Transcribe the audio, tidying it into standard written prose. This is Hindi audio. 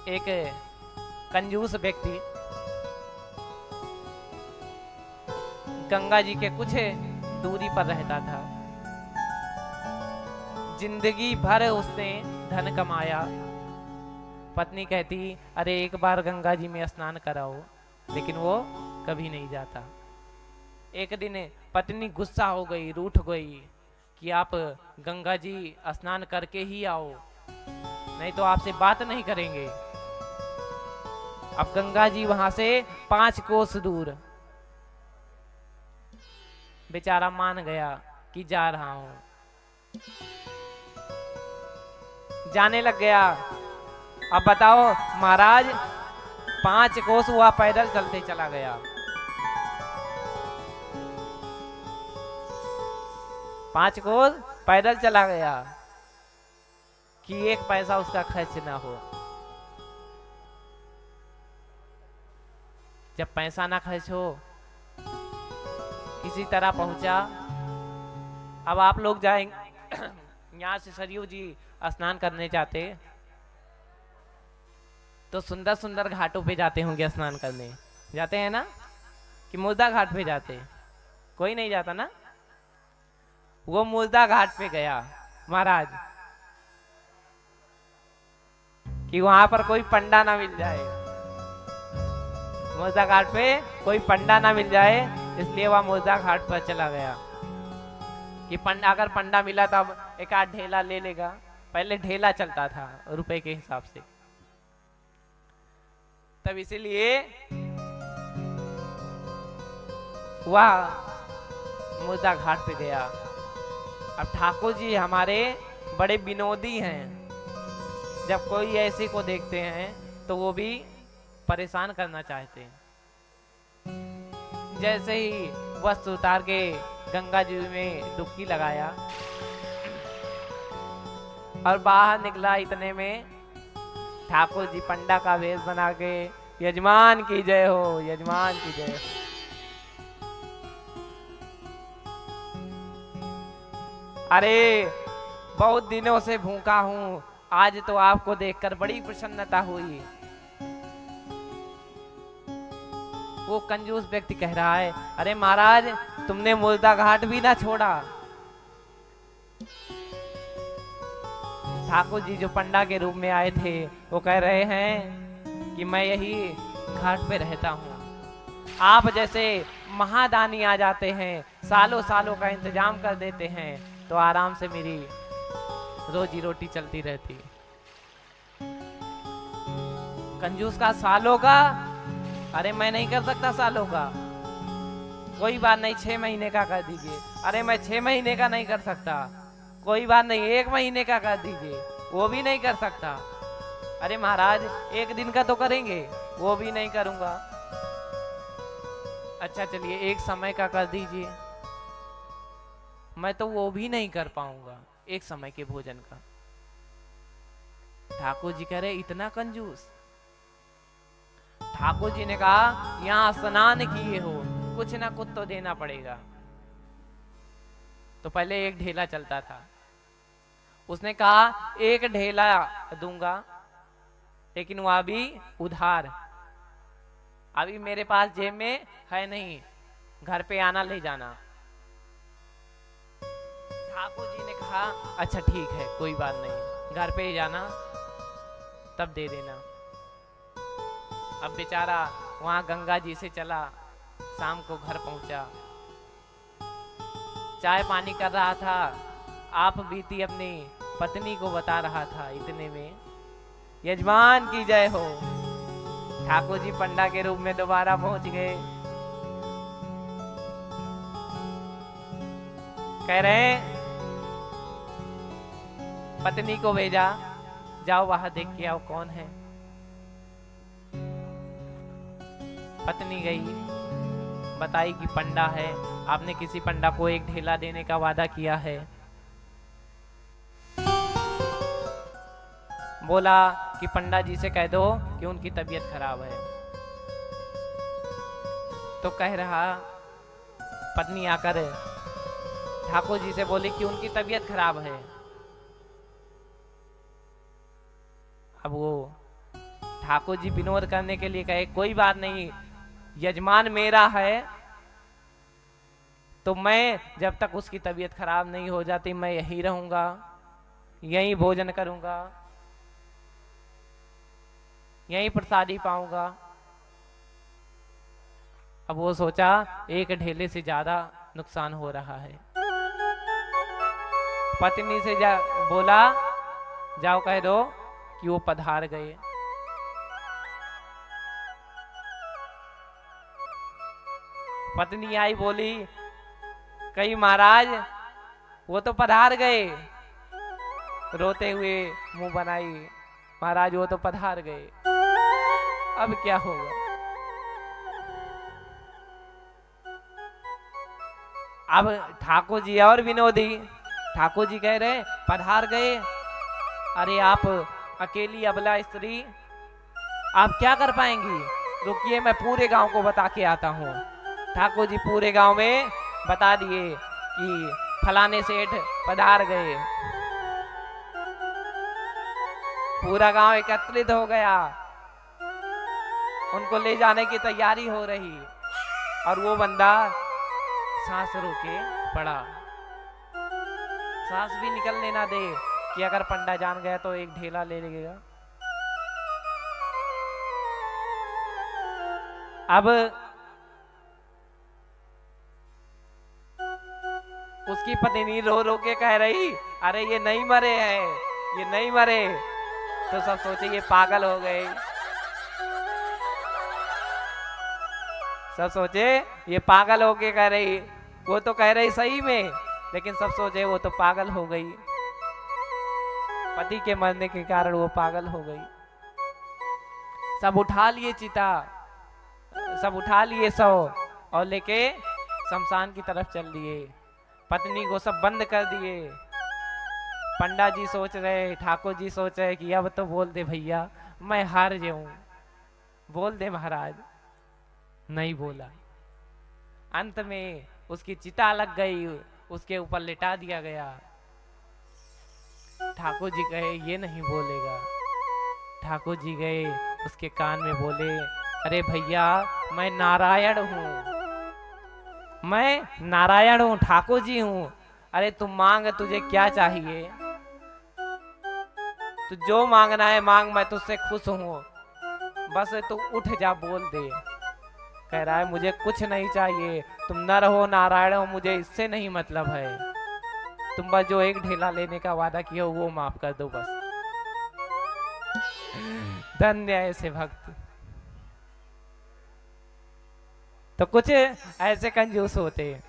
एक कंजूस व्यक्ति गंगा जी के कुछ दूरी पर रहता था। जिंदगी भर उसने धन कमाया। पत्नी कहती अरे एक बार गंगा जी में स्नान कराओ, लेकिन वो कभी नहीं जाता। एक दिन पत्नी गुस्सा हो गई, रूठ गई कि आप गंगा जी स्नान करके ही आओ, नहीं तो आपसे बात नहीं करेंगे। अब गंगा जी वहां से 5 कोस दूर। बेचारा मान गया कि जा रहा हूं। जाने लग गया। अब बताओ महाराज, 5 कोस हुआ, पैदल चलते चला गया। 5 कोस पैदल चला गया कि 1 पैसा उसका खर्च ना हो। जब पैसा ना खर्च हो, किसी तरह पहुंचा। अब आप लोग जाएंगे यहाँ से सरयू जी स्नान करने जाते तो सुंदर सुंदर घाटों पे जाते होंगे स्नान करने। जाते हैं ना कि मुर्दा घाट पे जाते? कोई नहीं जाता ना। वो मुर्दा घाट पे गया महाराज कि वहां पर कोई पंडा ना मिल जाए। मुर्दा घाट पे कोई पंडा ना मिल जाए, इसलिए वह मुर्दा घाट पर चला गया कि पंडा, अगर पंडा मिला तब एक आध ढेला ले लेगा। पहले ढेला चलता था रुपए के हिसाब से, तब इसीलिए वह मुर्दा घाट पे गया। अब ठाकुर जी हमारे बड़े विनोदी हैं। जब कोई ऐसे को देखते हैं तो वो भी परेशान करना चाहते हैं। जैसे ही वस्त्र उतार के गंगा जी में डुबकी लगाया और बाहर निकला, इतने में ठाकुर जी पंडा का वेश बना के यजमान की जय हो, यजमान की जय हो। अरे बहुत दिनों से भूखा हूं, आज तो आपको देखकर बड़ी प्रसन्नता हुई। वो कंजूस व्यक्ति कह रहा है अरे महाराज, तुमने मुर्दा घाट भी ना छोड़ा। ठाकुर जी जो पंडा के रूप में आए थे वो कह रहे हैं कि मैं यही घाट पे रहता हूँ। आप जैसे महादानी आ जाते हैं, सालों सालों का इंतजाम कर देते हैं, तो आराम से मेरी रोजी रोटी चलती रहती। कंजूस का सालों का, अरे मैं नहीं कर सकता सालों का। कोई बात नहीं, 6 महीने का कर दीजिए। अरे मैं 6 महीने का नहीं कर सकता। कोई बात नहीं, 1 महीने का कर दीजिए। वो भी नहीं कर सकता। अरे महाराज 1 दिन का तो करेंगे, वो भी नहीं करूंगा। अच्छा चलिए 1 समय का कर दीजिए, मैं तो वो भी नहीं कर पाऊंगा 1 समय के भोजन का। ठाकुर जी कह रहे इतना कंजूस। ठाकुर जी ने कहा यहाँ स्नान किए हो, कुछ ना कुछ तो देना पड़ेगा। तो पहले 1 ढेला चलता था। उसने कहा 1 ढेला दूंगा, लेकिन वह भी उधार। अभी मेरे पास जेब में है नहीं, घर पे आना ले जाना। ठाकुर जी ने कहा अच्छा ठीक है, कोई बात नहीं, घर पे ही जाना, तब दे देना। अब बेचारा वहां गंगा जी से चला, शाम को घर पहुंचा, चाय पानी कर रहा था। आप बीती अपनी पत्नी को बता रहा था, इतने में यजमान की जय हो। ठाकुर जी पंडा के रूप में दोबारा पहुंच गए। कह रहे पत्नी को भेजा, जाओ वहां देख के आओ कौन है। पत्नी गई, बताई कि पंडा है, आपने किसी पंडा को 1 ढेला देने का वादा किया है। बोला कि पंडा जी से कह दो कि उनकी तबीयत खराब है। तो कह रहा, पत्नी आकर ठाकुर जी से बोली कि उनकी तबीयत खराब है। अब वो ठाकुर जी विनोद करने के लिए कहे कोई बात नहीं, यजमान मेरा है तो मैं जब तक उसकी तबीयत खराब नहीं हो जाती मैं यहीं रहूंगा, यहीं भोजन करूंगा, यहीं प्रसादी पाऊंगा। अब वो सोचा एक ढेले से ज्यादा नुकसान हो रहा है। पत्नी से बोला जाओ कह दो कि वो पधार गए। पत्नी आई बोली कही महाराज वो तो पधार गए, रोते हुए मुंह बनाई, महाराज वो तो पधार गए, अब क्या होगा। अब ठाकुर जी और विनोदी, ठाकुर जी कह रहे पधार गए, अरे आप अकेली अबला स्त्री आप क्या कर पाएंगी, रुकिए मैं पूरे गांव को बता के आता हूँ। ठाकुर जी पूरे गांव में बता दिए कि फलाने सेठ पधार गए। पूरा गांव एकत्रित हो गया, उनको ले जाने की तैयारी हो रही, और वो बंदा सांस रोके पड़ा, सांस भी निकलने ना दे कि अगर पंडा जान गया तो एक ढेला ले लेगा। अब उसकी पत्नी रो रो के कह रही अरे ये नहीं मरे हैं, ये नहीं मरे। तो सब सोचे ये पागल हो गए, सब सोचे ये पागल हो के कह रही, वो तो कह रही सही में, लेकिन सब सोचे वो तो पागल हो गई, पति के मरने के कारण वो पागल हो गई। सब उठा लिए चिता, सब उठा लिए शव और लेके शमशान की तरफ चल दिए। पत्नी को सब बंद कर दिए। पंडा जी सोच रहे, ठाकुर जी सोच रहे कि अब तो बोल दे भैया मैं हार जाऊं, बोल दे महाराज, नहीं बोला। अंत में उसकी चिता लग गई, उसके ऊपर लिटा दिया गया। ठाकुर जी कहे ये नहीं बोलेगा। ठाकुर जी गए उसके कान में बोले अरे भैया मैं नारायण हूँ, मैं नारायण हूँ, ठाकुर जी हूँ, अरे तुम मांग, तुझे क्या चाहिए, तू जो मांगना है मांग, मैं तुझसे खुश हूँ, बस तू उठ जा बोल दे। कह रहा है मुझे कुछ नहीं चाहिए, तुम नर हो नारायण हो मुझे इससे नहीं मतलब है, तुम बस जो एक ढेला लेने का वादा किया हो वो माफ कर दो बस। धन्य ऐसे भक्त। तो कुछ ऐसे कंजूस होते हैं।